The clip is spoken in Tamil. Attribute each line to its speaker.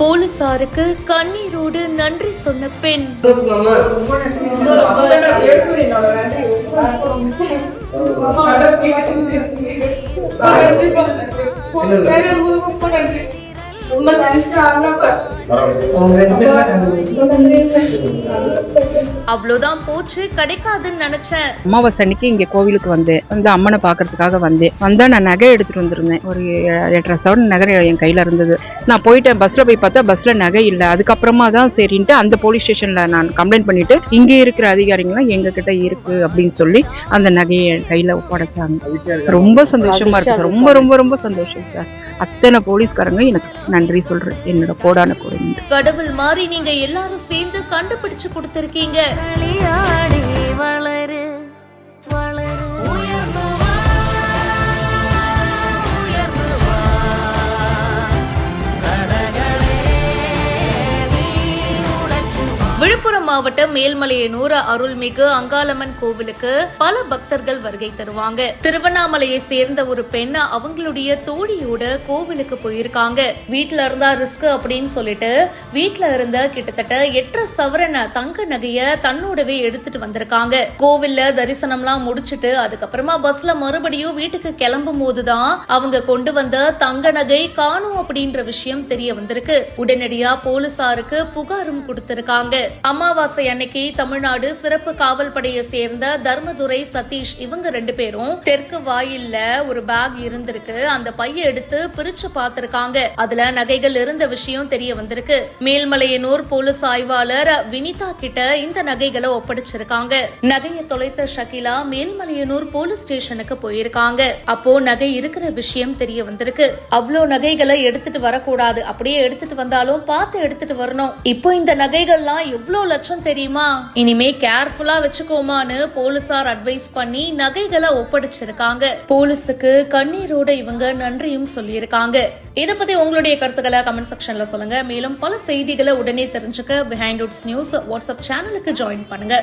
Speaker 1: போலீசாருக்கு கண்ணீரோடு நன்றி சொன்ன பெண். அவ்வளவுதான் போச்சு, கிடைக்காதுன்னு நினைச்சேன்.
Speaker 2: அமாவாசை அன்னைக்கு இங்க கோவிலுக்கு வந்தேன். வந்து அம்மனை பாக்குறதுக்காக வந்தா நான் நகை எடுத்துட்டு வந்திருந்தேன். ஒரு 8.5 சவரன் நகை என் கையில இருந்தது. நான் போயிட்டேன், பஸ்ல போய் பார்த்தா பஸ்ல நகை இல்லை. அதுக்கப்புறமா தான் சரின்ட்டு அந்த போலீஸ் ஸ்டேஷன்ல நான் கம்ப்ளைண்ட் பண்ணிட்டு இங்கே இருக்கிற அதிகாரிகள்லாம் எங்க கிட்ட இருக்கு அப்படின்னு சொல்லி அந்த நகையை என் கையில ஒப்படைச்சாங்க. ரொம்ப சந்தோஷமா இருக்கு, ரொம்ப ரொம்ப ரொம்ப சந்தோஷம் சார். அத்தனை போலீஸ்காரங்க எனக்கு நன்றி சொல்றேன். என்னோட கோடான கோடி
Speaker 1: கடவுள் மாதிரி நீங்க எல்லாரும் சேர்ந்து கண்டுபிடிச்சு கொடுத்திருக்கீங்க. விழுப்புரம் மாவட்டம் மேல்மலையனூர் அருள்மிகு அங்காளம்மன் கோவிலுக்கு பல பக்தர்கள் வருகை தருவாங்க. திருவண்ணாமலையை சேர்ந்த ஒரு பெண் அவங்களுடைய தோழியோட கோவிலுக்கு போயிருக்காங்க. வீட்டுல இருந்தா ரிஸ்க் அப்படின்னு சொல்லிட்டு வீட்டுல இருந்த கிட்டத்தட்ட 8.5 சவரன் தங்க நகைய தன்னோடவே எடுத்துட்டு வந்திருக்காங்க. கோவில்ல தரிசனம்லாம் முடிச்சுட்டு அதுக்கப்புறமா பஸ்ல மறுபடியும் வீட்டுக்கு கிளம்பும் போதுதான் அவங்க கொண்டு வந்த தங்க நகை காணும் அப்படின்ற விஷயம் தெரிய வந்திருக்கு. உடனடியா போலீசாருக்கு புகாரும் கொடுத்திருக்காங்க. அமாவாசை அன்னைக்கு தமிழ்நாடு சிறப்பு காவல் படையை சேர்ந்த தர்மதுரை சதீஷ் இவங்க 2 பேரும் தெற்கு வாயில்ல ஒரு பேக் இருந்திருக்கு. அந்த பைய எடுத்து பிரிச்சு பார்த்திருக்காங்க. அதுல நகைகள் இருந்த விஷயம் தெரிய வந்திருக்கு. மேல்மலையனூர் போலீஸ் ஆய்வாளர் வினிதா கிட்ட இந்த நகைகளை ஒப்படைச்சிருக்காங்க. நகையை தொலைத்த ஷகிலா மேல்மலையனூர் போலீஸ் ஸ்டேஷனுக்கு போயிருக்காங்க. அப்போ நகை இருக்கிற விஷயம் தெரிய வந்திருக்கு. அவ்வளோ நகைகளை எடுத்துட்டு வரக்கூடாது, அப்படியே எடுத்துட்டு வந்தாலும் பார்த்து எடுத்துட்டு வரணும். இப்போ இந்த நகைகள்லாம் எவ்வளவு லட்சம் தெரியுமா? இனிமே கேர்ஃபுல்லா வச்சுக்கோமான்னு போலீசார் அட்வைஸ் பண்ணி நகைகளை ஒப்படைச்சிருக்காங்க. போலீஸுக்கு கண்ணீரோட இவங்க நன்றியும் சொல்லியிருக்காங்க. இத பத்தி உங்களுடைய கருத்துக்களை கமெண்ட் செக்ஷன்ல சொல்லுங்க. மேலும் பல செய்திகளை உடனே தெரிஞ்சுக்க பிஹைண்ட் ரூட்ஸ் நியூஸ் வாட்ஸ்அப் சேனலுக்கு ஜாயின் பண்ணுங்க.